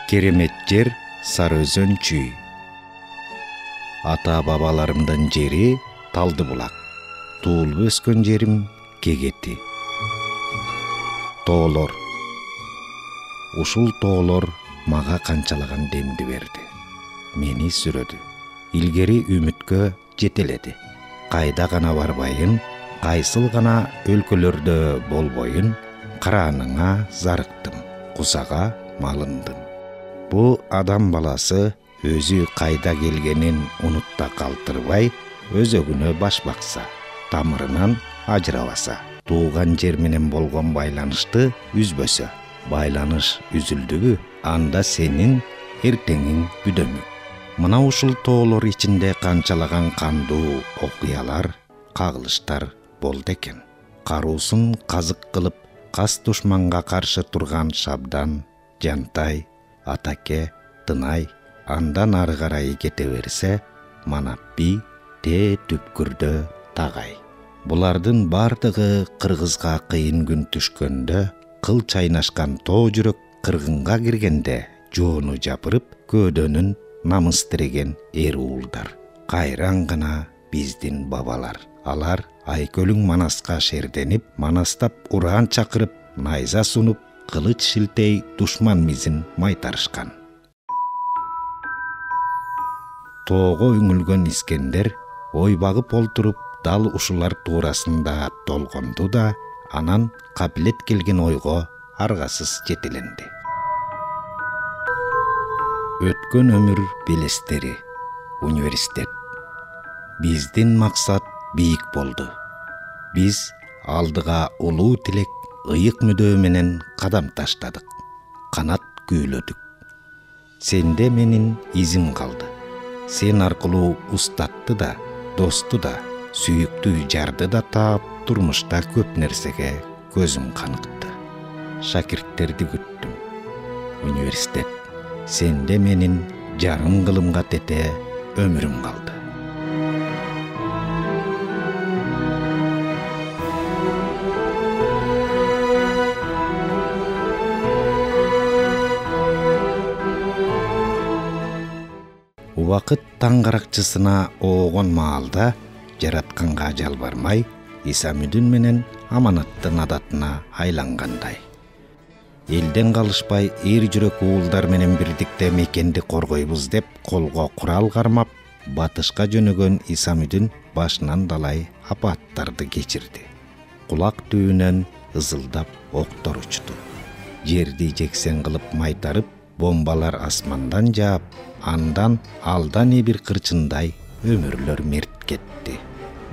Керемет жер Сарыөзөн чүй. Ата бабаларымдын жери Талдыбулак. Туулуп өскөн жерим Кегети. Тоолор. Ушул тоолор мага канчалаган демди берди. Мени сүрөдү. Илгери үмүткө жетеледи. Кайда гана барбайын, кайсыл гана өлкөлөрдө болбойын, карааныңа зарыктым, кусага малындым. Бу адам баласы өзү кайда келгенин унутта калтырбай, өзөгүнө баш бакса, тамырынан ажырабаса, тууган жер менен болгон байланышты үзбөсө, байланыш үзүлдүбү, анда сенин эртеңиң бүдөмүк. Мына ушул тоолор ичинде канчалаган кандуу окуялар, кагылыштар болду экен. Каруусун казык кылып, кас душманга каршы турган Шабдан, Жантай, Атаке, Тынай, андан ары карай кете берсе, Манапби, Те Түпкүрдө, Тагай. Булардын бардыгы кыргызга кыйын күн түшкөндө, кыл чайнашкан тоо жүрөк кыргынга киргенде жоону жапырып, көөдөнүн намыс тиреген эр уулдар. Кайран гана биздин бабалар. Алар Айкөлүң Манаска шерденип, Манастап ураан чакырып, найза сунуп, кылыч шилтей душман мизин майтарышкан. Тоого үңүлгөн Искендер ой багып олтуруп, дал ушулар туурасында толгонду да, анан кабилет келген ойго аргасыз жетеленди. Өткөн өмүр белестери, университет. Биздин максат бийик болду. Биз алдыга улуу тилек, ыйык мүдөө менен кадам таштадык. Канат күүлөдүк. Сенде менин изим калды. Сен аркылуу устатты да, досту да, сүйүктүү жарды да таап, турмушта көп нерсеге көзүм каныкты. Шакирттерди күттүм. Университет. Сенде менин жарым кылымга тете өмүрүм калды. Убакыт таң каракчысына оогон маалда жаратканга жалбармай, Исамүдүн менен Аманаттын адатына айлангандай. Элден калышпай эр жүрөк уулдар менен бирдикте мекенди коргойбуз деп колго курал кармап, батышка жөнөгөн Исамүдүн башынан далай апаттарды кечирди. Кулак түбүнөн ызылдап октор учту. Жерди жексен кылып майтарып, бомбалар асмандан жаап, андан алдан бир кырчындай өмүрлөр мерт кетти.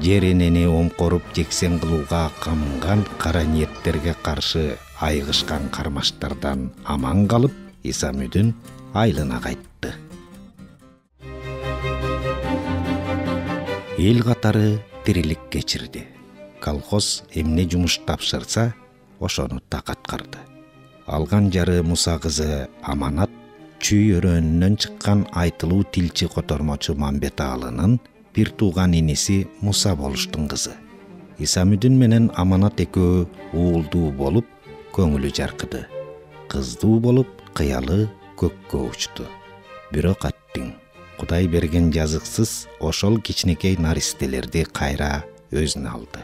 Жер энени омкоруп жексен кылууга камынган кара ниеттерге каршы айгышкан кармаштардан аман калып, Исамүдүн айылына кайтты. Эл катары тирилик кечирди. Колхоз эмне жумуш тапшырса, ошону так аткарды. Алган жары Муса кызы Аманат чүй өрөөнүнөн чыккан айтылуу тилчи котормочу Мамбетаалынын бир тууган иниси Муса болуштун кызы. Исамүдүн менен Аманат экөө уулдуу болуп, көңүлү жаркыды. Кыздуу болуп, кыялы көккө учту. Бирок аттиң, Кудай берген жазыксыз ошол кичинекей наристелерди кайра өзүнө алды.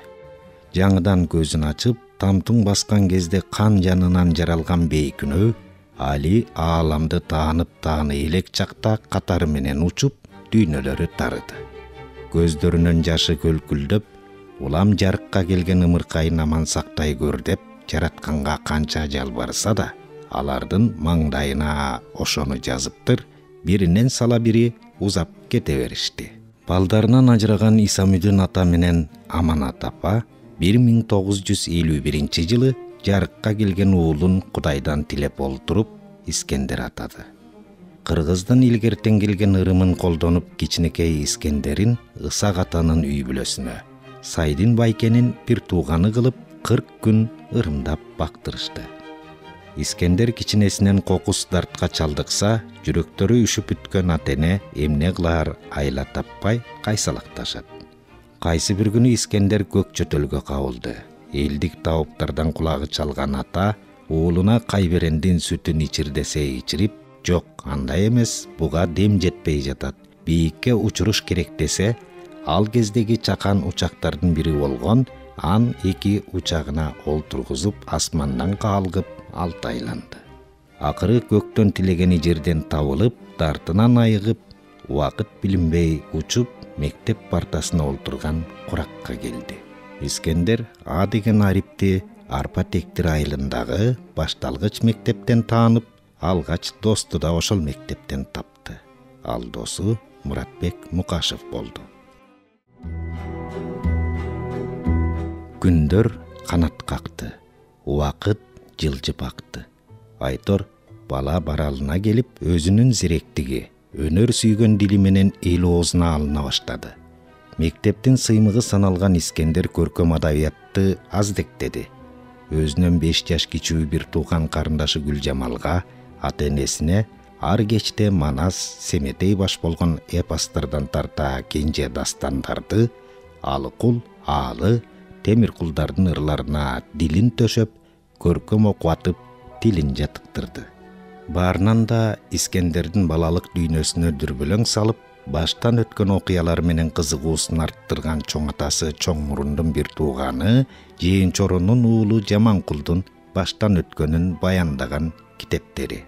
Жаңыдан көзүн ачып, тамтың баскан кезде кан жанынан жаралган бейкүнөө, али ааламды таанып элек чакта катары менен учуп, дүйнөлөрү тарыды. Көздөрүнөн жашы көлкүлдөп, улам жарыкка келген ымыркайын аман сактай көр деп жаратканга канча жалбарса да, алардын маңдайына ошону жазыптыр, биринен сала бири узап кете беришти. Балдарынан ажыраган Исамүдүн ата менен Аманат апа 1951 жылы жарыкка келген уулун Кудайдан тилеп олтуруп Искендер атады. Кыргыздын илгертен келген ырымын колдонуп, кичинекей Искендерин Ысак атанын үй бүлөсүнө, Сайдин байкенин бир тууганы кылып 40 күн ырымдап бактырышты. Искендер кичинесинен кокус дартка чалдыкса, жүрөктөрү үшүп бүткөн атене эмне кылаар айла таппай кайсалакташат. Кайсы бир күнү Искендер көк чөтөлгө кабылды. Элдик тауптардан кулагы чалган ата уулуна кайберендин сүтүн ичир десе ичирип, Жок, андай эмес, буга дем жетпей жатат. Бийикке учуруш керек десе, ал кездеги чакан учактардын бири болгон Ан 2 учагына олтургузуп асмандан калгып алты айланды. Акыры көктөн тилегени жерден табылып, тартынан айыгып, убакыт билинбей учуп, мектеп партасына олтурган куракка келди. Искендер А деген арипти Арпа Тектир айылындагы башталгыч мектептен таанып, алгач досту да ошол мектептен тапты. Ал досу Муратбек Мукашев болду. Күндөр канат какты, убакыт жылжып акты. Айтор бала баралына келип, өзүнүн зиректиги, өнөр сүйгөн дили менен эл оозуна алына баштады. Мектептин сыймыгы саналган Искендер көркөм адабиятты аздектеди. Өзүнөн 5 жаш кичүү бир тууган карындашы Гүлжамалга, ата-энесине ар кечте Манас, Семетей баш болгон эпостардан тарта кенже дастандарды, Алыкул, Аалы, Темир кулдардын ырларына дилин төшөп, көркөм окуатып, тилин жатыктырды. Баарынан да Искендердин балалык дүйнөсүнө дүрбөлөң салып, баштан өткөн окуялар менен кызыгуусун арттырган чоң атасы Чоң Мурундун бир тууганы Жээнчоронун уулу Жаманкулдун баштан өткөнүн баяндаган китептери.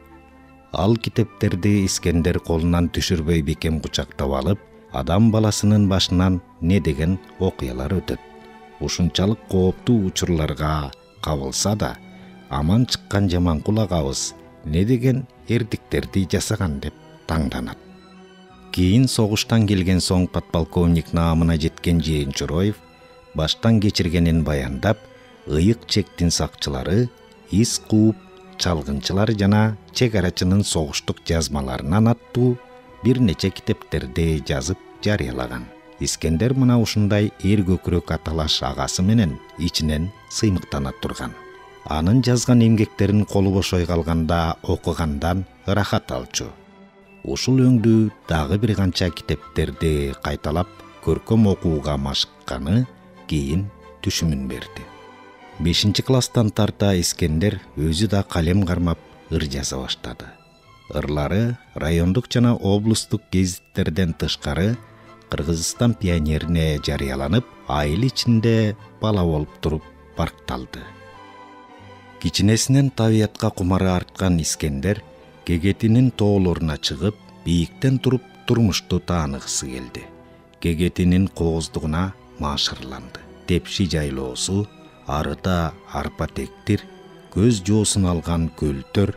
Ал китептерди Искендер колунан түшүрбөй бекем кучактап алып, адам баласынын башынан не деген окуялар өтөт. Ушунчалык кооптуу учурларга кабылса да, аман чыккан Жаманкул агабыз не деген эрдиктерди жасаган деп таңданат. Кийин согуштан келген соң подполковник наамына жеткен Жээнчороев баштан кечиргенин баяндап, ыйык чектин сакчылары, из кууп, чалгынчылар жана чек-арачынын согуштук жазмаларынан аттуу бир нече китептерди жазып жарыялаган. Искендер мына ушундай эр көкүрөк аталаш агасы менен ичинен сыймыктана турган. Анын жазган эмгектерин колу бошой калганда окугандан ырахат алчу. Ушул өңдүү дагы бир канча китептерди кайталап көркөм окууга машыкканы кийин түшүмүн берди. 5-класстан тарта Искендер өзү да калем кармап ыр жаза баштады. Ырлары райондук жана облустук гезиттерден тышкары Кыргызстан пионерине жарыяланып, айыл ичинде бала болуп туруп баркталды. Кичинесинен табиятка кумары арткан Искендер Кегетинин тоолоруна чыгып, бийиктен туруп турмушту тааныгысы келди. Кегетинин кооздугуна маашырланды. Тепши жайлоосу, арыта Арпа Тектир, көз жоосун алган көлтөр,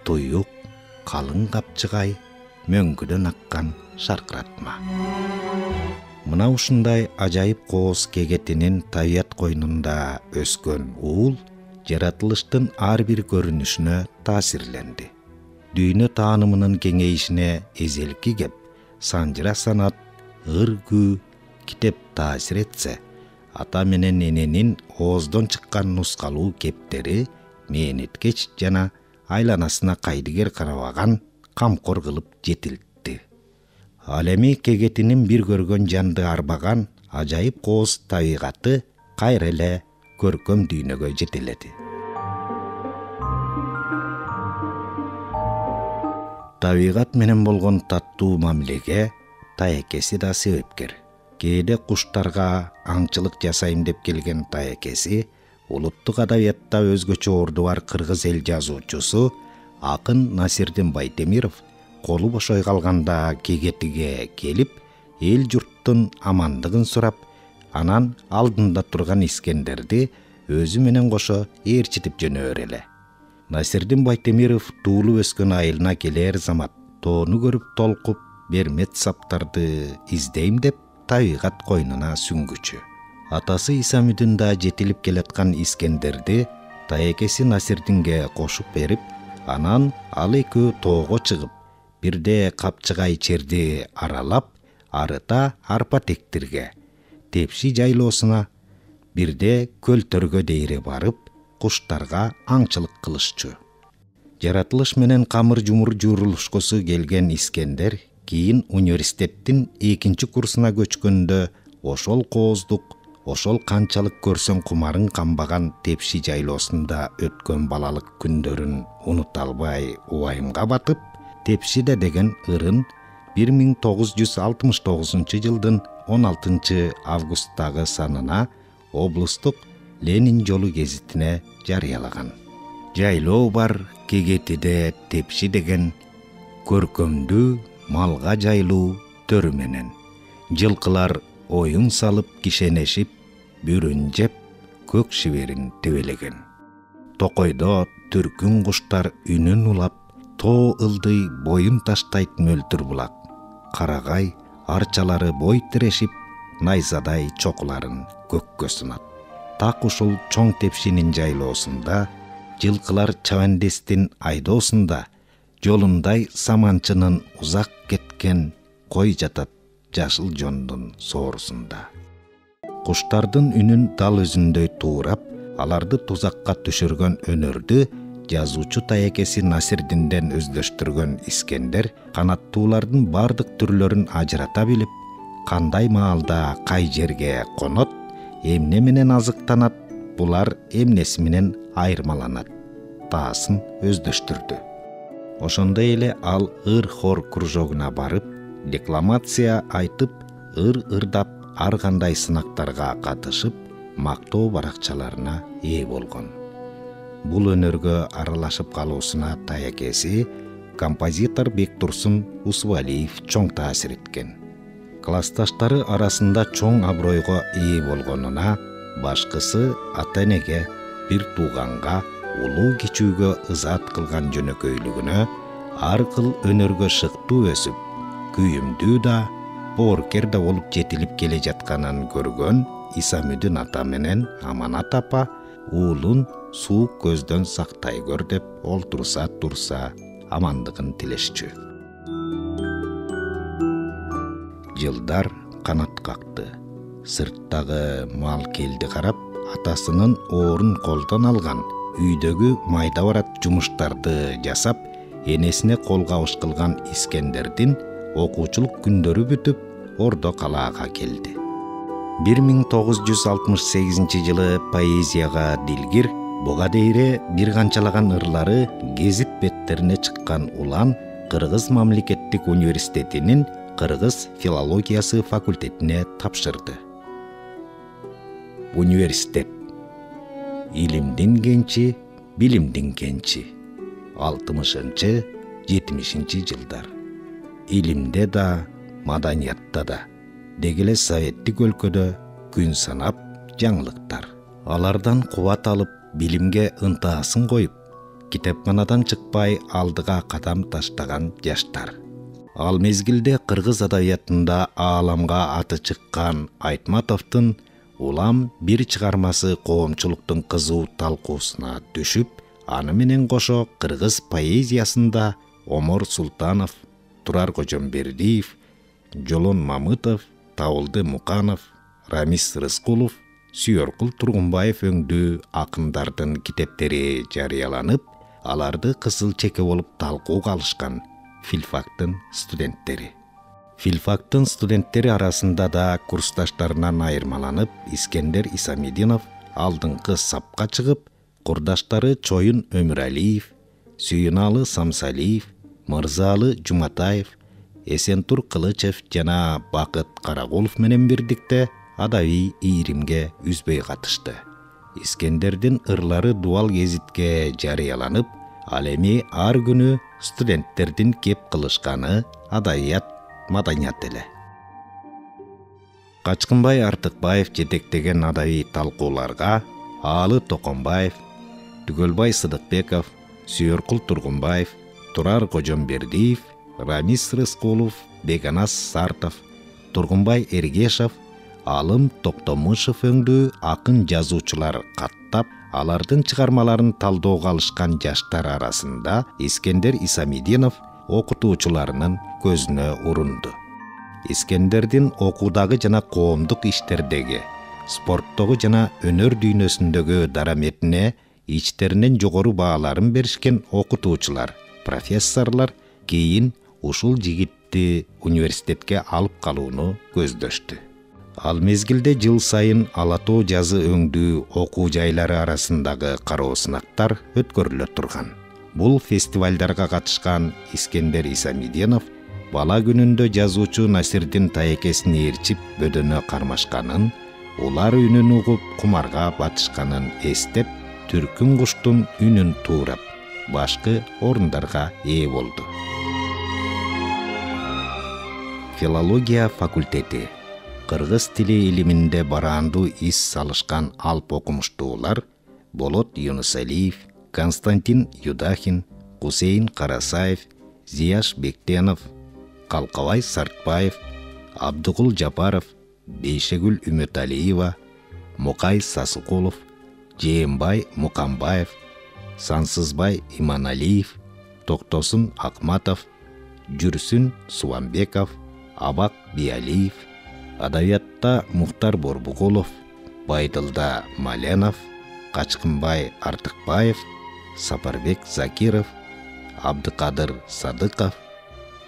туюк, калың капчыгай, мөңгүдөн аккан шаркыратма. Мына ушундай ажайып кооз Кегетинин табият койнунда өскөн уул жаратылыштын ар бир көрүнүшүнө таасирленди. Дүйнө таанымынын кеңейишине эзелки кеп, санжыра санат, ыр-күү, китеп таасир этсе, ата менен эненин ооздон чыккан нускалуу кептери мээнеткеч жана айланасына кайдыгер карабаган камкор кылып жетилтти. Ал эми Кегетинин бир көргөн жанды арбаган ажайып кооз табигаты кайра эле көркөм дүйнөгө жетеледи. Табигат менен болгон таттуу мамилеге таекеси да себепкер. Кээде куштарга аңчылык жасайм деп келген таекеси улуттук адабиятта өзгөчө орду бар кыргыз эл жазуучусу акын Насирдин Байтемиров колу бошой калганда Кегетиге келип, эл журттун амандыгын сурап, анан алдында турган Искендерди өзү менен кошо ээрчитип жөнөөр эле. Насирдин Байтемиров туулуп өскөн айылына келер замат тоону көрүп толкуп, бермет саптарды издейм деп табигат койнуна сүңгүчү. Атасы Исамүдүн да жетилип келаткан Искендерди таекеси Насирдинге кошуп берип, анан ал экөө тоого чыгып, бирде капчыгай черди аралап, арыта Арпа Тектирге, Тепши жайлоосуна, бирде көлтөргө дейре барып, куштарга аңчылык кылышчу. Жаратылыш менен камыр жумур жуурулушкусу келген Искендер кийин университеттин 2 курсуна көчкөндө ошол кооздук, ошол канчалык көрсөң кумарын камбаган Тепши жайлоосунда өткөн балалык күндөрүн унута албай убайымга батып, Тепшиде деген ырын 1969 жылдын 16 августтагы санына облустук Ленин жолу гезитине жарыялаган. Жайлоо бар кегетиде тепши деген көркөмдүү малга жайлуу төрү менен жылкылар оюн салып кишенешип бүрүн жеп көк шиберин тебелеген. Токойдо түркүн куштар үнүн улап, тоо ылдый боюн таштайт мөлтүр булак. Карагай арчалары бой тирешип, найзадай чокуларын көккө сунат. Так ушул чоң тепшинин жайлоосунда, жылкылар чабандестин айдоосунда, жолундай саманчынын узак кеткен кой жатат жашыл жондун соорусунда. Куштардын үнүн дал өзүндөй туурап, аларды тузакка түшүргөн өнөрдү жазуучу таекеси Насирдинден өздөштүргөн Искендер канаттуулардын бардык түрлөрүн ажырата билип, кандай маалда кай жерге конот, эмне менен азыктанат, булар эмнеси менен айырмаланат, таасын өздөштүрдү. Ошондой эле ал ыр-хор кружогуна барып, декламация айтып, ыр-ырдап ар кандай сынактарга катышып, мактоо баракчаларына ээ болгон. Бул өнөргө аралашып калуусуна таякеси композитор Бектурсун Усубалиев чоң таасир эткен. Классташтары арасында чоң абройго ээ болгонуна, башкысы ата-энеге, бир тууганга, улуу кичүүгө ызаат кылган жөнөкөйлүгүнө, ар кыл өнөргө шыктуу өсүп, күйүмдүү да, бооркер да болуп жетилип келе жатканын көргөн Исамүдүн ата менен Аманат апа уулун суук көздөн сактай көр деп олтурса турса амандыгын тилешчү. Жылдар канат какты. Сырттагы мал келди карап, атасынын оорун колдон алган, үйдөгү майда барат жумуштарды жасап, энесине кол кабыш кылган Искендердин окуучулук күндөрү бүтүп, Ордо калаага келди. 1968 жылы поэзияга дилгир, буга дейре бир канчалаган ырлары гезит беттерине чыккан улан Кыргыз мамлекеттик университетинин Кыргыз филологиясы факультетине тапшырды. Университет илимдин кенчи, билимдин кенчи. 60-70 жылдар. Илимде да, маданиятта да, дегеле советтик өлкөдө күн санап жаңылыктар. Алардан кубат алып, билимге ынтаасын коюп, китепканадан чыкпай алдыга кадам таштаган жаштар. Ал мезгилде кыргыз адабиятында ааламга аты чыккан Айтматовдун улам бир чыгармасы коомчулуктун кызуу талкуусуна түшүп, аны менен кошо кыргыз поэзиясында Омор Султанов, Турар Кожомбердиев, Жолон Мамытов, Табылды Муканов, Рамис Рыскулов, Сүйөркул Тургунбаев өңдүү акындардын китептери жарыяланып, аларды кызыл чеке болуп талкууга алышкан филфактын студенттери. Филфактын студенттери арасында да курсташтарынан айырмаланып, Искендер Исамидинов алдыңкы сапка чыгып, курдаштары Чоюн Өмүралиев, Сүйүналы Самсалиев, Мырзалы Жуматаев, Эсентур Кылычев жана Бакыт Карагулов менен бирдикте адабий ийримге үзбөй катышты. Искендердин ырлары дуал гезитке жарыяланып, ал эми ар күнү студенттердин кеп кылышканы адабият, маданият эле. Качкынбай Артыкбаев жетектеген адабий талкууларга Аалы Токонбаев, Түгөлбай Сыдыкбеков, Сүйөркул Тургунбаев, Турар Кожомбердиев, Рамис Рыскулов, Беканас Сартов, Тургунбай Эргешов, Алым Токтомушев өңдүү акын жазуучулар каттап, алардын чыгармаларын талдоого алышкан жаштар арасында Искендер Исамидинов окутуучуларынын көзүнө урунду. Искендердин окуудагы жана коомдук иштердеги, спорттогу жана өнөр дүйнөсүндөгү дараметине ичтеринен жогору бааларын беришкен окутуучулар, профессорлор кийин ушул жигитти университетке алып калууну көздөштү. Ал мезгилде жыл сайын Ала Тоо жазы өңдүү окуу жайлары арасындагы кароо сынактар өткөрүлө турган. Бул фестивалдарга катышкан Искендер Исамидинов бала күнүндө жазуучу Насирдин таекесин ээрчип бөдөнө кармашканын, улар үнүн угуп кумарга батышканын эстеп, түркүн куштун үнүн туурап, башкы орундарга ээ болду. Филология факультети. Кыргыз тили илиминде бараандуу ис салышкан алп окумуштуулар Болот Юнусалиев, Константин Юдахин, Кусейин Карасаев, Зияш Бектенов, Калкабай Сартбаев, Абдыгул Жапаров, Бейшегүл Үмөталиева, Мукай Сасыкулов, Жээнбай Мукамбаев, Сансызбай Иманалиев, Токтосун Акматов, Жүрсүн Суамбеков, Абак Биалиев, Адабиятта Мухтар Борбукулов, Байдылда Маленов, Качкынбай Артыкбаев, Сапарбек Закиров, Абдыкадыр Садыков,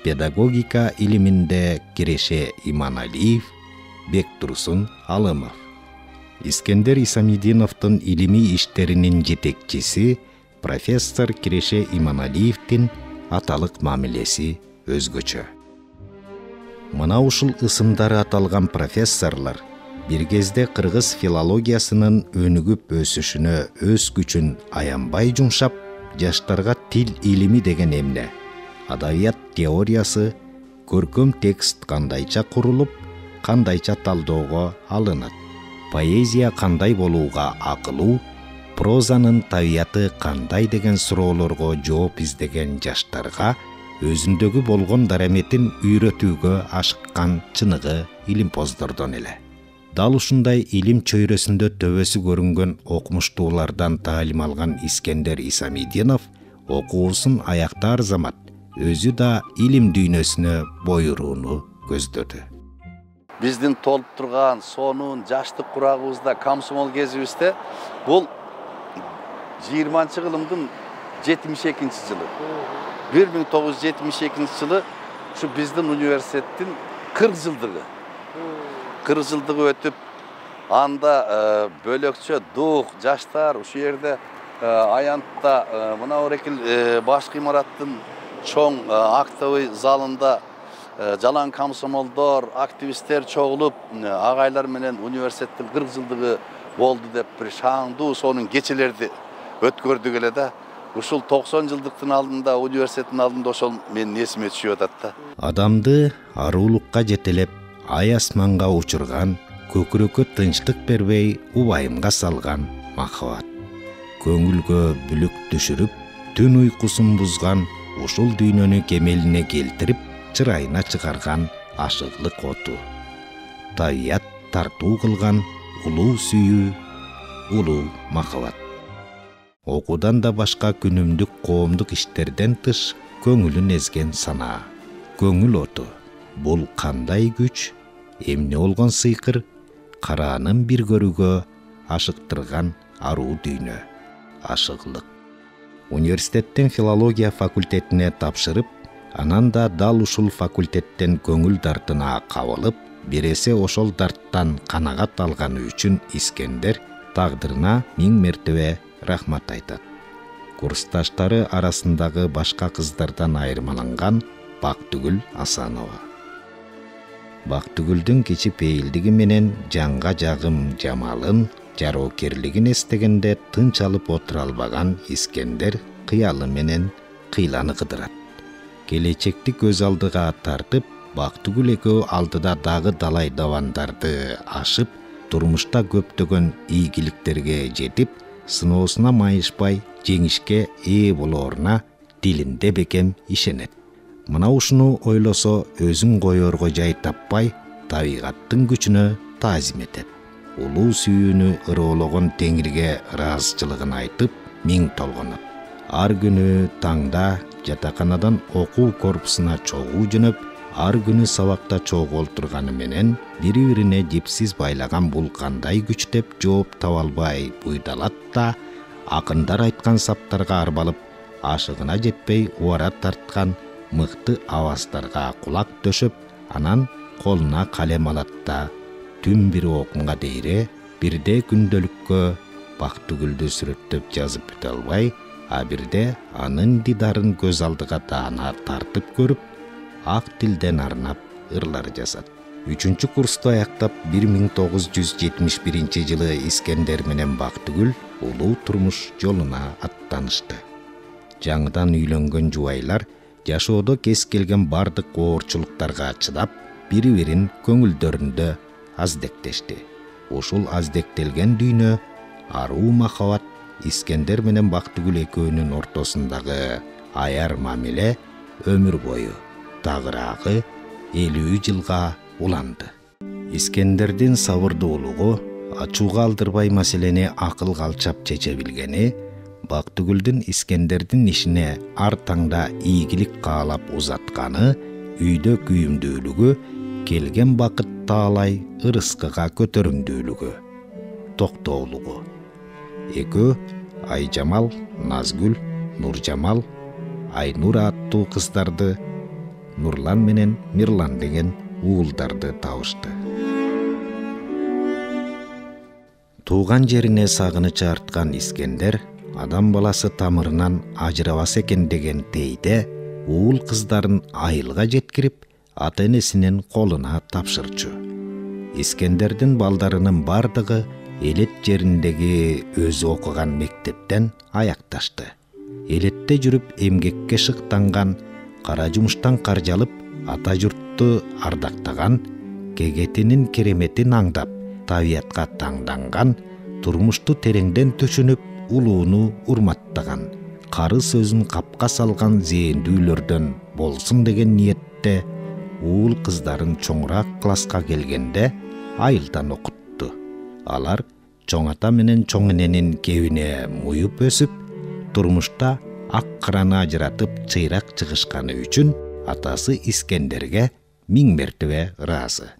педагогика илиминде Киреше Иманалиев, Бектурсун Алымов. Искендер Исамидиновдун илимий иштеринин жетекчиси профессор Киреше Иманалиевдин аталык мамилеси өзгөчө. Мына ушул ысымдары аталган профессорлор бир кезде кыргыз филологиясынын өнүгүп өсүшүнө өз күчүн аянбай жумшап, жаштарга тил илими деген эмне, адабият теориясы, көркөм текст кандайча курулуп, кандайча талдоого алынат, поэзия кандай болууга акылуу, прозанын табияты кандай деген суроолорго жооп издеген жаштарга өзүндөгү болгон дараметин үйрөтүүгө ашыккан чыныгы илимпоздордон эле. Дал ушундай илим чөйрөсүндө төбөсү көрүнгөн окумуштуулардан таалим алган Искендер Исамидинов окуусун аяктаар замат өзү да илим дүйнөсүнө боюрууну көздөдү. Биздин толуп турган сонун жаштык курагыбызда, комсомол кезибизде бул 20-жылдын 72-жылы. 1972 жылы şu биздин университеттин 40 жылдыгы. 40 жылдыгы өтүп, анда бөлөкчө дух жаштар ушу жерде аянтта мына орекил башкы имараттын чоң актовый залында жалаң комсомолдор, активисттер чогулуп, агайлар менен университеттин 40 жылдыгы болду деп бир шааңдуу сонун кечелерди өткөрдүк эле да. Ушул 90 жылдыктын алдында, университеттин алдында ошол менин эсиме түшүп атат да. Адамды аруулукка жетелеп, ай асманга учурган, көкүрөккө тынчтык бербей, убайымга салган махабат. Көңүлгө бүлүк түшүрүп, түн уйкусун бузган, ушул дүйнөнү кемелине келтирип, чырайына чыгарган ашыклык оту. Табият тартуу кылган улуу сүйүү, улуу махабат. Окудан да башка күнүмдүк коомдук иштерден тыш көңүлүн эзген санаа. Көңүл оту. Бул кандай күч, эмне болгон сыйкыр, караанын бир көрүүгө ашыктырган аруу дүйнө. Ашыклык. Университеттен филология факультетине тапшырып, анан да дал ушул факультеттен көңүл дартына кабылып, бир эсе ошол дарттан канагат алганы үчүн Искендер тагдырына 1000 мертебе рахмат айтат. Курсташтары арасындагы башка кыздардан айырмаланган Бактүгүл Асанова. Бактүгүлдүн кечипейилдиги менен жанга жагым жамалын, жароокерлигин эстегенде тынч алып отура албаган Искендер кыялы менен кыйланы кыдырат. Келечекти көз алдыга тартып, Бактүгүл экөө алдыда дагы далай давандарды ашып, турмушта көптөгөн ийгиликтерге жетип, сыноосуна майышпай жеңишке ээ болооруна тилинде бекем ишенет. Мына ушуну ойлосо өзүн коерго жай таппай, табигаттын күчүнө таазим этет. Улуу сүйүүнү ыроологон Теңирге ыраазычылыгын айтып, 1000 толгонот. Ар күнү таңда жатаканадан окуу корпусуна чогуу жөнөп, ар күнү сабакта чогуу олтурганы менен бири-бирине жипсиз байлаган бул кандай күч деп жооп таба албай буйдалат да, акындар айткан саптарга арбалып, ашыгына жетпей убара тарткан мыкты аваздарга кулак төшөп, анан колуна калем алат да, түн бир окумга дейре, бирде күндөлүккө Бактүгүлдү сүрөттөп жазып бүтө албай, бирде анын дидарын көз алдыга даана тартып көрүп, ак тилден арнап ырлар жазат. 3 курсту аяктап 1971 жылы Искендер менен Бактыгүл улуу турмуш жолуна аттанышты. Жаңыдан үйлөнгөн жубайлар жашоодо кез келген бардык оорчулуктарга чыдап, бири-бирин көңүлдөрүндө аздектешти. Ушул аздектелген дүйнө, аруу махабат Искендер менен Бактыгүл экөөнүн ортосундагы аяр мамиле өмүр бою, тагыраагы 50 жылга уланды. Искендердин сабырдуулугу, ачууга алдырбай маселени акылга алчап чече билгени, Бактыгүлдүн Искендердин ишине ар таңда ийгилик каалап узатканы, үйдө күйүмдүүлүгү, келген бакыт таалай ырыскыга көтөрүмдүүлүгү, токтоолугу. Экөө Айжамал, Назгүл, Нуржамал, Айнура аттуу кыздарды, Нурлан менен Мирлан деген уулдарды табышты. Тууган жерине сагынычы арткан Искендер, адам баласы тамырынан ажырабас экен деген тейде, уул кыздарын айылга жеткирип, ата-энесинин колуна тапшырчу. Искендердин балдарынын бардыгы элет жериндеги өзү окуган мектептен аякташты. Элетте жүрүп эмгекке шыктанган, кара жумуштан каржалып, ата журтту ардактаган, кегетинин кереметин аңдап, табиятка таңданган, турмушту тереңден түшүнүп, улууну урматтаган, кары сөзүн капка салган зээндүүлөрдөн болсун деген ниетте уул кыздарын чоңураак класска келгенде айылдан окутту. Алар чоң ата менен чоң эненин кебине муюп өсүп, турмушта ак кыраны ажыратып чыйрак чыгышканы үчүн атасы Искендерге 1000 мертебе ыраазы.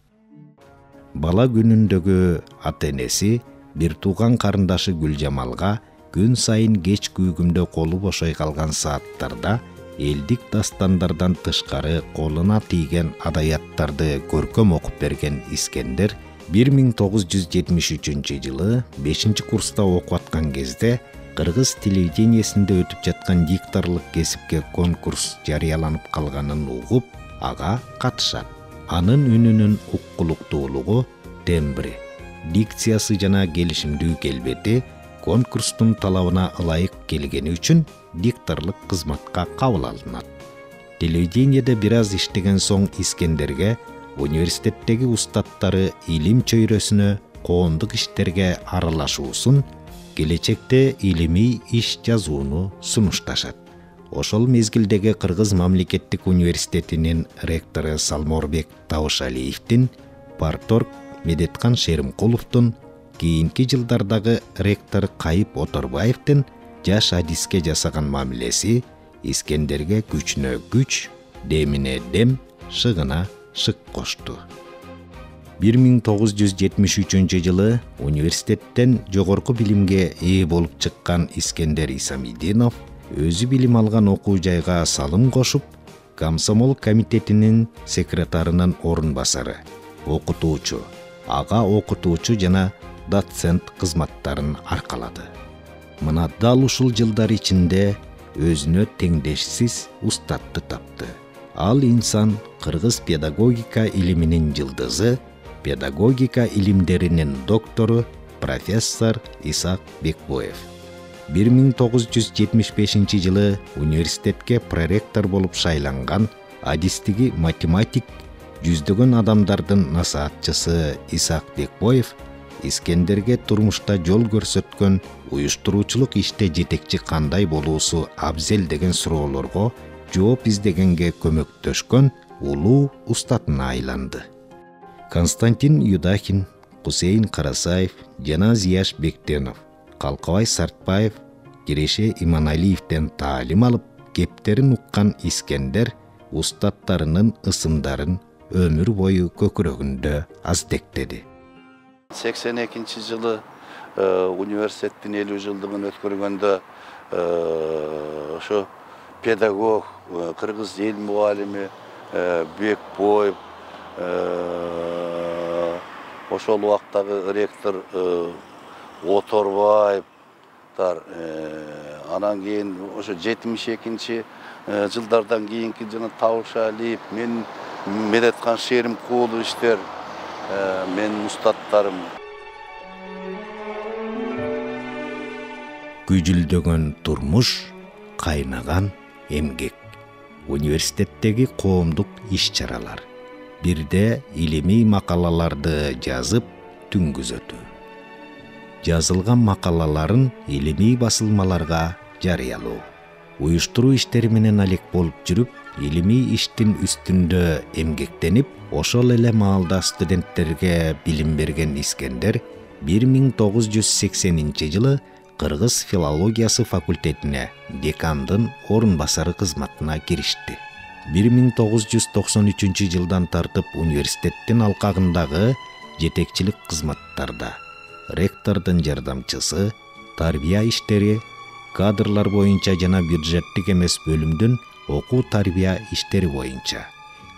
Бала күнүндөгү ата-энеси бир тууган карындашы Гүлжамалга күн сайын кеч күүгүмдө колу бошой калган сааттарда элдик дастандардан тышкары колуна тийген адаяттарды көркөм окуп берген Искендер 1973 жылы 5 курста окуп аткан кезде Кыргыз телевидениесинде өтүп жаткан дикторлук кесипке конкурс жарыяланып калганын угуп, ага катышат. Анын үнүнүн уккулуктуулугу, тембри, дикциясы жана келишимдүү келбети конкурстун талабына ылайык келгени үчүн дикторлук кызматка кабыл алынат. Телевидениеде бир аз иштеген соң Искендерге университеттеги устаттары илим чөйрөсүнө коомдук иштерге аралашуусун, келечекте илимий иш жазууну сунушташат. Ошол мезгилдеги Кыргыз мамлекеттик университетинин ректору Салморбек Табышалиевдин, парторг Медеткан Шеримкуловдун, кийинки жылдардагы ректор Кайып Оторбаевдин жаш адиске жасаган мамилеси Искендерге күчүнө күч, демине дем, шыгына шык кошту. 1973 жылы университеттен жогорку билимге ээ болуп чыккан Искендер Исамидинов өзү билим алган окуу жайга салым кошуп, комсомол комитетинин секретарынын орун басары, окутуучу, ага окутуучу жана доцент кызматтарын аркалады. Мына дал ушул жылдар ичинде өзүнө теңдешсиз устатты тапты. Ал инсан кыргыз педагогика илиминин жылдызы, педагогика илимдеринин доктору профессор Исак Бекбоев. 1975 жылы университетке проректор болуп шайланган адистиги математик, жүздөгөн адамдардын насаатчысы Исак Бекбоев Искендерге турмушта жол көрсөткөн, уюштуруучулук иште жетекчи кандай болуусу абзел деген суроолорго жооп издегенге көмөктөшкөн улуу устатына айланды. Константин Юдахин, Кусейин Карасаев жана Зияш Бектенов, Калкабай Сартбаев, Киреше Иманалиевден таалим алып, кептерин уккан Искендер устаттарынын ысымдарын өмүр бою көкүрөгүндө аздектеди. 82 жылы университеттин 50 жылдыгын өткөргөндө ошо педагог, кыргыз эл мугалими Бекбоев, ошол убактагы ректор Оторбаев, устаттар, анан кийин ошо 72 жылдардан кийинки жана Табыш Алиев, мен Медеткан Шеримкулов иштер, менин устаттарым. Күжүлдөгөн турмуш, кайнаган эмгек. Университеттеги коомдук иш-чаралар. Бирде илимий макалаларды жазып, түнгүзөтүү. Жазылган макалаларын илимий басылмаларга жарыялоо. Уюштуруу иштери менен алек болуп жүрүп, илимий иштин үстүндө эмгектенип, ошол эле маалда студенттерге билим берген Искендер 1980-жылы Кыргыз филологиясы факультетине декандын орун басары кызматына киришти. 1993 жылдан тартып университеттин алкагындагы жетекчилик кызматтарда ректордун жардамчысы, тарбия иштери, кадрлар боюнча жана бюджеттик эмес бөлүмдүн окуу тарбия иштери боюнча,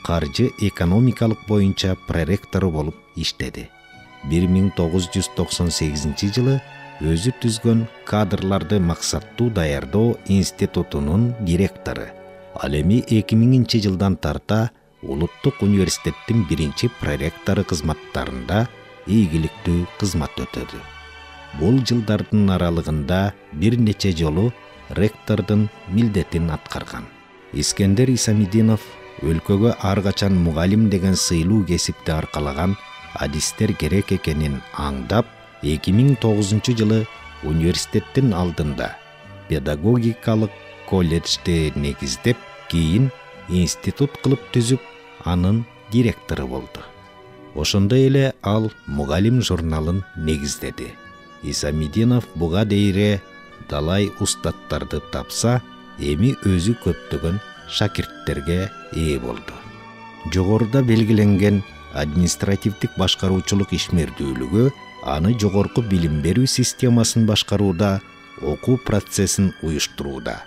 каржы экономикалык боюнча проректору болуп иштеди. 1998 жылы өзү түзгөн кадрларды максаттуу даярдоо институтунун директору. Ал эми 2000 жылдан тарта Улуттук университеттин биринчи проректору кызматтарында ийгиликтүү кызмат өтөдү. Бул жылдардын аралыгында бир нече жолу ректордун милдетин аткарган. Искендер Исамидинов өлкөгө ар качан мугалим деген сыйлуу кесипти аркалаган адистер керек экенин аңдап, 2009 жылы университеттин алдында педагогикалык колледжди негиздеп, кийин институт кылып түзүп, анын директору болду. Ошондой эле ал мугалим журналын негиздеди. Исамидинов буга дейре далай устаттарды тапса, эми өзү көптөгөн шакирттерге ээ болду. Жогоруда белгиленген административдик башкаруучулук ишмердүүлүгү аны жогорку билим берүү системасын башкарууда, окуу процессин уюштурууда,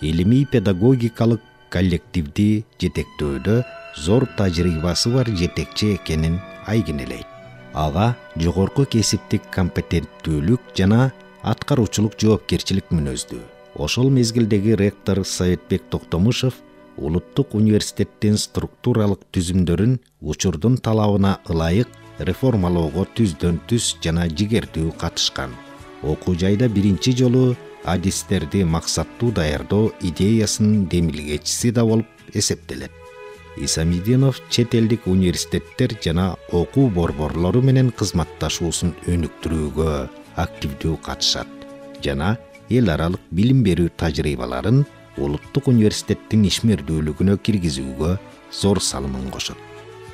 илимий педагогикалык коллективди жетектөөдө зор тажрыйбасы бар жетекчи экенин айгинелейт. Ага жогорку кесиптик компетенттүүлүк жана аткаруучулук жоопкерчилик мүнөздүү. Ошол мезгилдеги ректор Советбек Токтомушев Улуттук университеттин структуралык түзүмдөрүн учурдун талабына ылайык реформалоого түздөн-түз жана жигердүү катышкан. Окуу жайда биринчи жолу адистерди максаттуу даярдоо идеясынын демилгечиси да болуп эсептелет. Исамидинов чет элдик университеттер жана окуу борборлору менен кызматташуусун өнүктүрүүгө активдүү катышат жана эл аралык билим берүү тажрыйбаларын Улуттук университеттин ишмердүүлүгүнө киргизүүгө зор салымын кошот.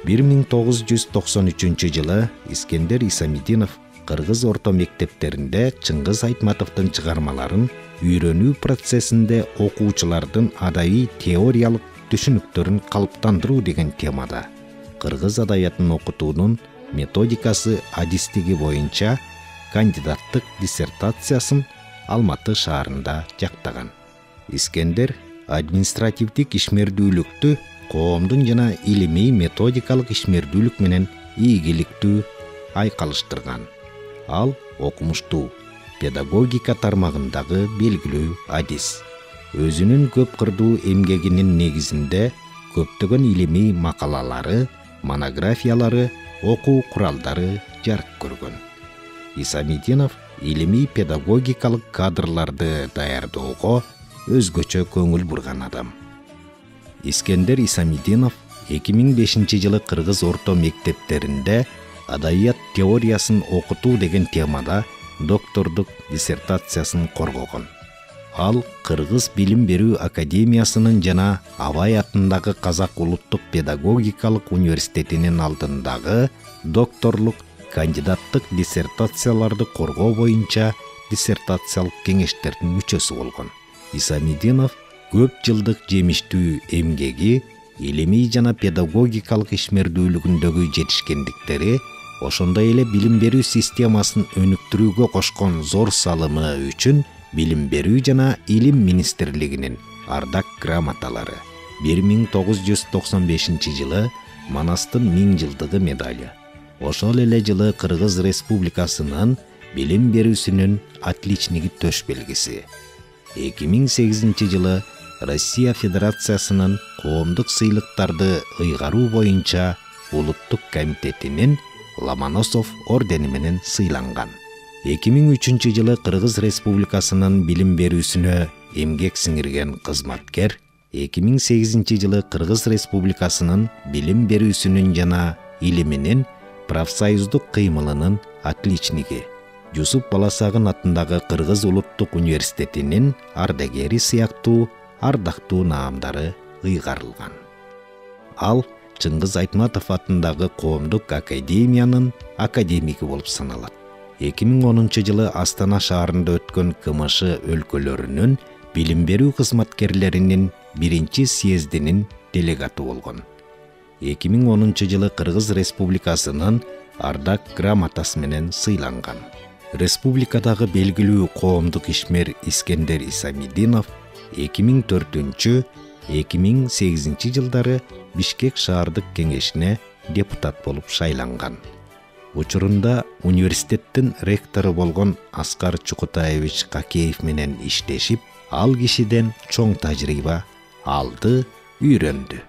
1993 жылы Искендер Исамидинов Кыргыз орто мектептеринде Чыңгыз Айтматовдун чыгармаларын үйрөнүү процессинде окуучулардын адабий теориялык түшүнүктөрүн калыптандыруу деген темада кыргыз адабиятын окутуунун методикасы адистиги боюнча кандидаттык диссертациясын Алматы шаарында жактаган. Искендер административдик ишмердүүлүктү коомдун жана илимий методикалык ишмердүүлүк менен ийгиликтүү айкалыштырган. Ал окумуштуу, педагогика тармагындагы белгилүү адис. Өзүнүн көп кырдуу эмгегинин негизинде көптөгөн илимий макалалары, монографиялары, окуу куралдары жарык көргөн. Исамидинов илимий педагогикалык кадрларды даярдоого өзгөчө көңүл бурган адам. Искендер Исамидинов 2005 жылы Кыргыз орто мектептеринде адабият теориясын окутуу деген темада доктордук диссертациясын коргогон. Ал Кыргыз билим берүү академиясынын жана Абай атындагы Казак улуттук педагогикалык университетинин алдындагы докторлук, кандидаттык диссертацияларды коргоо боюнча диссертациялык кеңештердин мүчөсү болгон. Исамидинов көп жылдык жемиштүү эмгеги, илимий жана педагогикалык ишмердүүлүгүндөгү жетишкендиктери, ошондой эле билим берүү системасын өнүктүрүүгө кошкон зор салымы үчүн Билим берүү жана илим министрлигинин ардак грамоталары, 1995 жылы Манастын 1000 жылдыгы медали, ошол эле жылы Кыргыз Республикасынын билим берүүсүнүн отличниги төш белгиси. 2008 жылы Россия Федерациясынын коомдук сыйлыктарды ыйгаруу боюнча улуттук комитетинин Ломоносов ордени менен сыйланган. 2003 жылы Кыргыз Республикасынын билим берүүсүнө эмгек сиңирген кызматкер 2008 жылы Кыргыз Республикасынын билим берүүсүнүн жана илиминин профсоюздук кыймылынын отличниги, Жусуп Баласагын атындагы Кыргыз улуттук университетинин ардагери сыяктуу ардактуу наамдары ыйгарылган. Ал Чыңгыз Айтматов атындагы коомдук академиянын академиги болуп саналат. 2010 жылы Астана шаарында өткөн КМШ өлкөлөрүнүн билим берүү кызматкерлеринин 1-чи съездинин делегаты болгон. 2010 жылы Кыргыз Республикасынын ардак грамотасы менен сыйланган. Республикадагы белгилүү коомдук ишмер Искендер Исамидинов 2004-2008 жылдары Бишкек шаардык кеңешине депутат болуп шайланган. Учурунда университеттин ректору болгон Аскар Чукутаевич Какеев менен иштешип, ал кишиден чоң тажрыйба алды, үйрөндү.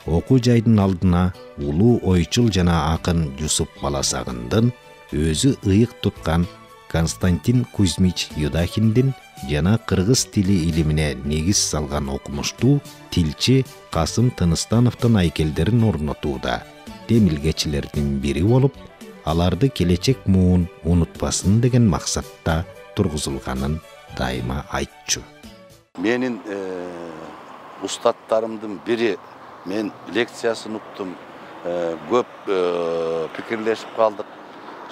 Окуу жайдын алдына улуу ойчул жана акын Жусуп Баласагындын өзү ыйык туткан Константин Кузьмич Юдахиндин жана кыргыз тили илимине негиз салган окумуштуу тилчи Касым Тыныстановдун айкелдерин орнотууда демилгечилердин бири болуп, аларды келечек муун унутпасын деген максатта тургузулганын дайыма айтчу. Менин устаттарымдын бири, мен лекциясын уктум, көп пикирлешип калдык,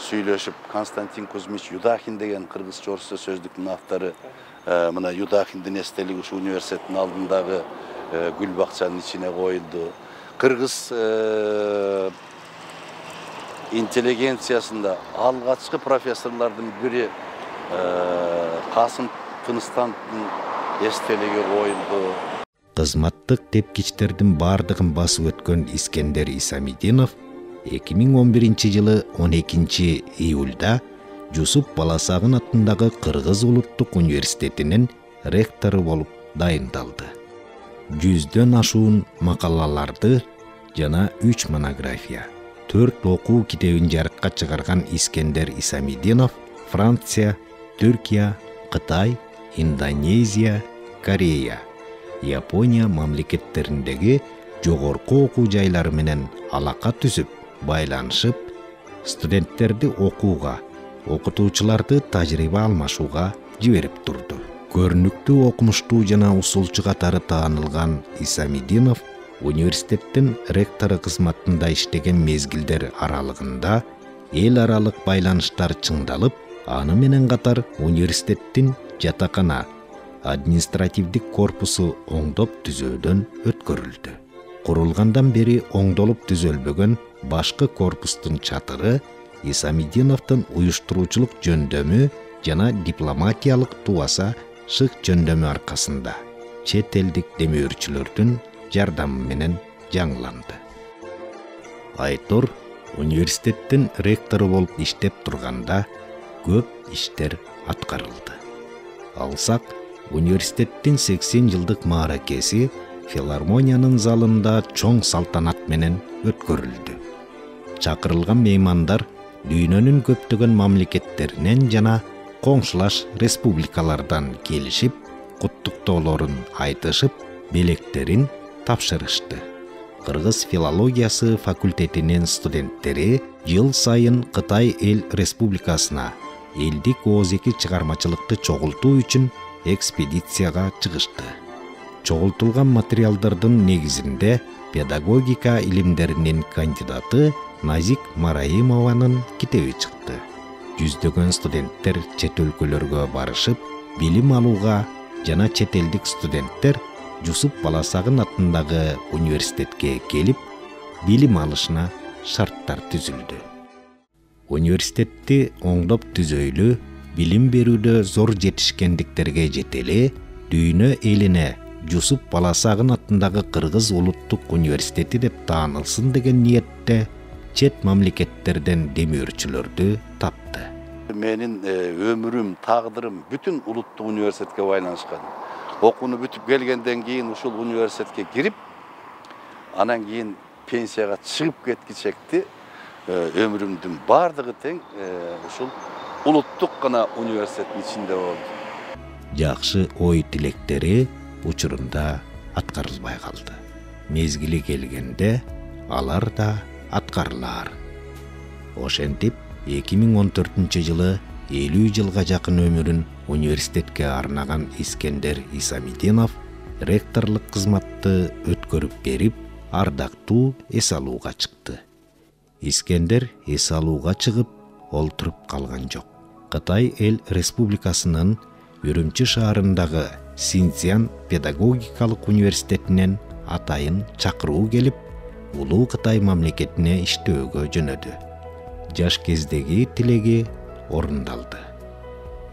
сүйлөшүп. Константин Кузьмич Юдахин деген кыргызча орусча сөздүктүн автору, мына Юдахиндин эстелиги ушу университеттин алдындагы гүл бакчанын ичине коюлду. Кыргыз интеллигенциясында алгачкы профессорлордун бири Касым Тыныстановдун эстелиги коюлду. Кызматтык тепкичтердин бардыгын басып өткөн Искендер Исамидинов 2011 жылы 12 июлда Жусуп Баласагын атындагы Кыргыз улуттук университетинин ректору болуп дайындалды. 100дөн ашуун макалаларды жана 3 монография, 4 окуу китебин жарыкка чыгарган Искендер Исамидинов Франция, Түркия, Кытай, Индонезия, Корея, Япония мамлекеттериндеги жогорку окуу жайлары менен алака түзүп, байланышып, студенттерди окууга, окутуучуларды тажрыйба алмашууга жиберип турду. Көрүнүктүү окумуштуу жана усулчу катары таанылган Исамидинов университеттин ректору кызматында иштеген мезгилдер аралыгында эл аралык байланыштар чыңдалып, аны менен катар университеттин жатакана, административдик корпусу оңдоп түзөөдөн өткөрүлдү. Курулгандан бери оңдолуп түзөлбөгөн башкы корпустун чатыры Исамидиновдун уюштуруучулук жөндөмү жана дипломатиялык тубаса шык жөндөмү аркасында чет элдик демөөрчүлөрдүн жардамы менен жаңыланды. Айтор университеттин ректору болуп иштеп турганда көп иштер аткарылды. Алсак, университеттин 80 жылдык мааракеси филармониянын залында чоң салтанат менен өткөрүлдү. Чакырылган меймандар дүйнөнүн көптөгөн мамлекеттеринен жана коңшулаш республикалардан келишип, куттуктоолорун айтышып, белектерин тапшырышты. Кыргыз филологиясы факультетинин студенттери жыл сайын Кытай эл республикасына элдик ооз-эки чыгармачылыкты чогултуу үчүн экспедицияга чыгышты. Чогултулган материалдардын негизинде педагогика илимдеринин кандидаты Назик Мараимованын китеби чыкты. Жүздөгөн студенттер чет өлкөлөргө барышып, билим алууга жана чет элдик студенттер Жусуп Баласагын атындагы университетке келип, билим алышына шарттар түзүлдү. Университетти оңдоп түзөйлү, билим берүүдө зор жетишкендиктерге жетели, дүйнө элине Жусуп Баласагын атындагы Кыргыз улуттук университети деп таанылсын деген ниетте чет мамлекеттерден демөөрчүлөрдү тапты. Menin ömürüm, taqdırım bütün Uluttuk Üniversitetke baylanışkan. Okunu бүтүп келгенден кийин ушул университетке кирип, анан кийин пенсияга чыгып кеткичекти ömrümdün бардыгы тең ушул Улуттук гана университеттин ичинде болду. Жакшы ой тилектери учурунда аткарылбай калды. Мезгили келгенде алар да аткарылар. Ошентип 2014-жылы 50 жылга жакын өмүрүн университетке арнаган Искендер Исамидинов ректорлук кызматты өткөрүп берип, ардактуу эс алууга чыкты. Искендер эс алууга чыгып, олтуруп калган жок. Кытай Эл Республикасынын Үрүмчү шаарындагы Синьцзян педагогикалык университетинен атайын чакыруу келип, Улуу Кытай мамлекетине иштөөгө жөнөдү. Жаш кездеги тилеги орундалды.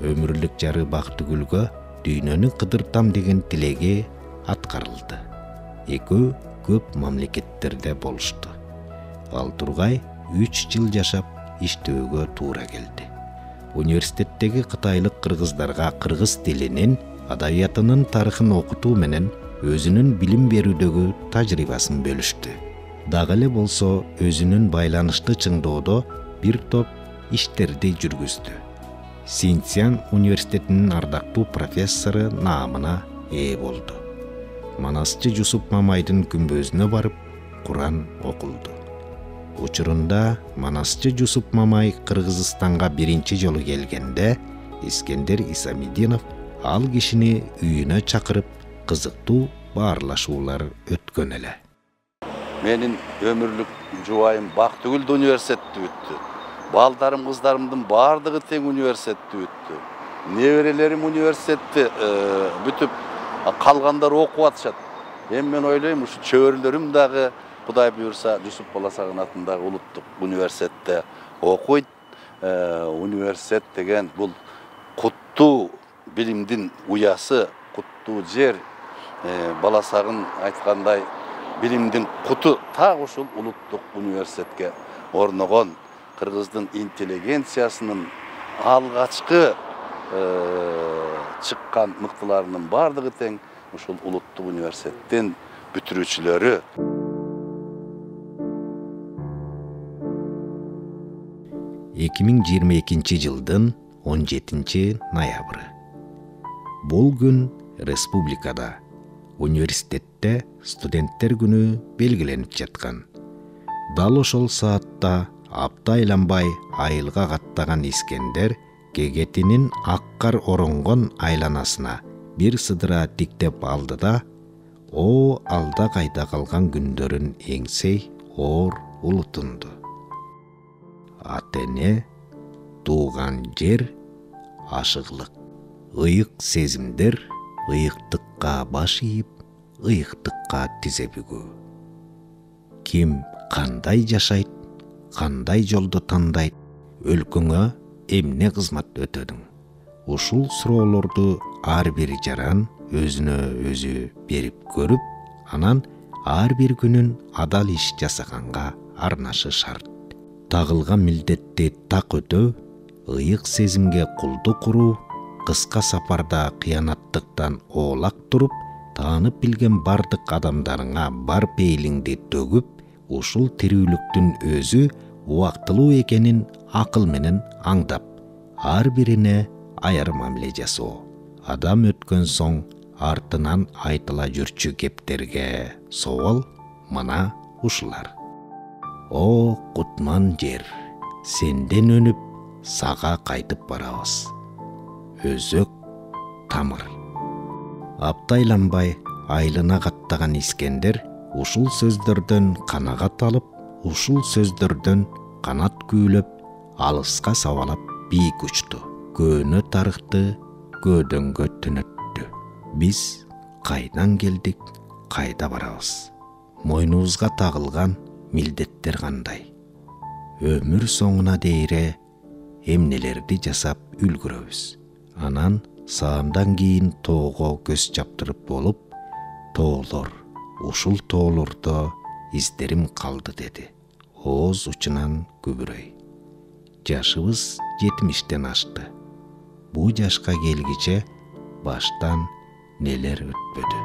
Өмүрлүк жары Бактыгүлгө дүйнөнү кыдыртам деген тилеги аткарылды. Экөө көп мамлекеттерде болушту. Ал тургай 3 жыл жашап иштөөгө туура келди. Университеттеги кытайлык кыргыздарга кыргыз тилинин, адабиятынын тарыхын окутуу менен өзүнүн билим берүүдөгү тажрыйбасын бөлүштү. Дагы эле болсо өзүнүн байланышты чыңдоодо бир топ иштерди жүргүздү. Синьцзян университетинин ардактуу профессору наамына ээ болду. Манасчы Жусуп Мамайдын күмбөзүнө барып, Куран окулду. Учурунда Манасчы Жусуп Мамай Кыргызстанга биринчи жолу келгенде, Искендер Исамидинов ал кишини үйүнө чакырып, кызыктуу баарлашуулар өткөн эле. Менин өмүрлүк жубайым Бактыгүлдү университетти бүттү. Балдарым, кыздарымдын бардыгы тең университетти бүттү. Неберелерим университетти бүтүп, калгандар окуп атышат. Эми мен ойлойм, ушу чөбөрлөрүм дагы Кудай буйрса Жусуп Баласагын атындагы Улуттук университетте окуйт. Университет деген бул куттуу билимдин уясы, куттуу жер. Баласагын айткандай билимдин куту так ушул Улуттук университетке орногон. Кыргыздын интеллигенциясынын алгачкы чыккан мыктыларынын бардыгы тең ушул Улуттук университеттин бүтүрүүчүлөрү. 2022 жылдын 17 ноябры. Бул күн республикада, университетте студенттер күнү белгиленип жаткан. Дал ошол саатта апта айланбай айылга каттаган Искендер кегетинин аккар оронгон айланасына бир сыдыра тиктеп алды да, о алда кайда калган күндөрүн эңсей оор улутунду. Ата-эне, тууган жер, ашыглык, ыйык сезимдер, ыйыктыкка баш ийип, ыйыктыкка тизе бүгүү. Ким кандай жашайт, кандай жолду тандайт, өлкөңө эмне кызмат өтөдүң? Ушул суроолорду ар бир жаран өзүнө өзү берип көрүп, анан ар бир күнүн адал иш жасаганга арнашы шарт. Тагылган милдетти так өтөө, ыйык сезимге кулдук куруу, кыска сапарда кыянаттыктан оолак туруп, таанып билген бардык адамдарыңа бар пейлиңди төгүп, ушул тирүүлүктүн өзү убактылуу экенин акыл менен аңдап, ар бирине аяр мамиле жасоо. Адам өткөн соң артынан айтыла жүрчү кептерге соол мына ушулар. О кутман жер, сенден өнүп сага кайтып барабыз. Өзөк тамыр. Аптайланбай айылына каттаган Искендер ушул сөздөрдөн канагат алып, ушул сөздөрдөн канат күүлөп, алыска сабалап бийик учту. Көөнө тарыхты көөдөнгө түнөттү. Биз кайдан келдик, кайда барабыз? Мойнубузга тагылган милдеттер кандай? Өмүр соңуна дейре эмнелерди жасап үлгүрөбүз? Анан саамдан кийин тоого көз чаптырып болуп, тоолор, ушул тоолордо издерим калды деди. Ооз учунан күбүрөй. Жашыбыз 70-тен ашты. Бу жашка келгиче баштан нелер өтпөдү.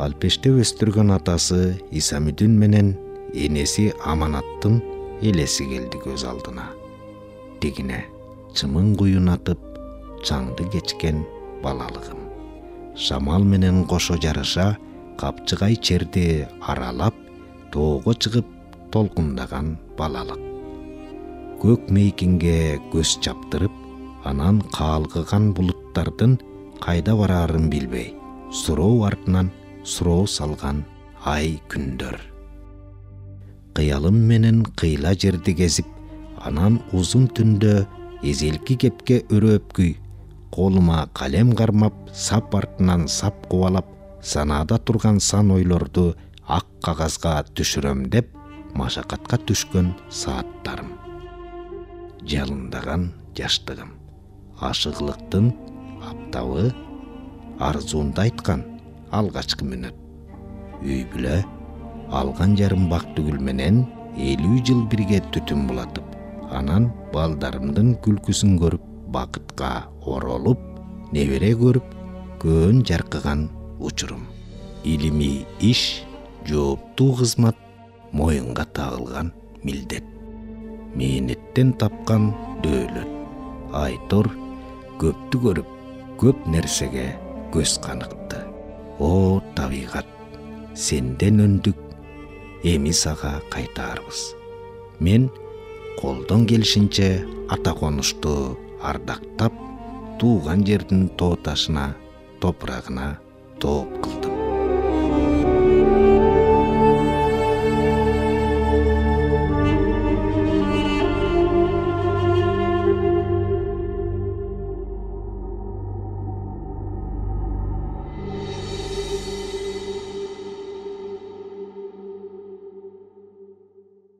Алпеште өстүргөн атасы Исамүдүн менен энеси Аманаттын элеси келди көз алдына. Дегине чымын куюнатып чаңды кечкен балалыгым. Шамал менен кошо жарыша капчыгай черди аралап тоого чыгып толкундаган балалык. Көк мейкинге көз чаптырып, анан каалгыган булуттардын кайда барарын билбей, суроо артынан суроо салган ай күндөр. Кыялым менен кыйла жерди кезип, анан узун түндө эзелки кепке өрөөпкүй, колума калем кармап, сап артынан сап кубалап, санаада турган сан ойлорду ак кагазга түшүрөм деп машакатка түшкөн сааттарым. Жалындаган жаштыгым, ашыгылыктын аптабы, арзуунда айткан алгачкы мүнөт. Үй бүлө алган жарым бактыгүл менен 50 жыл бирге түтүн булатып, анан балдарымдын күлкүсүн көрүп, бакытка оролуп, небере көрүп, көөн жаркыган учурум. Илимий иш, жооптуу кызмат, моюнга тагылган милдет. Мээнеттен тапкан дөөлөт. Айтор көптү көрүп, көп нерсеге көз каныкты. О табигат, сенден өндүк, эми сага кайтаарбыз. Мен колдон келишинче ата конушту ардактап, тууган жердин тоо ташына, топурагына тооп кылдым.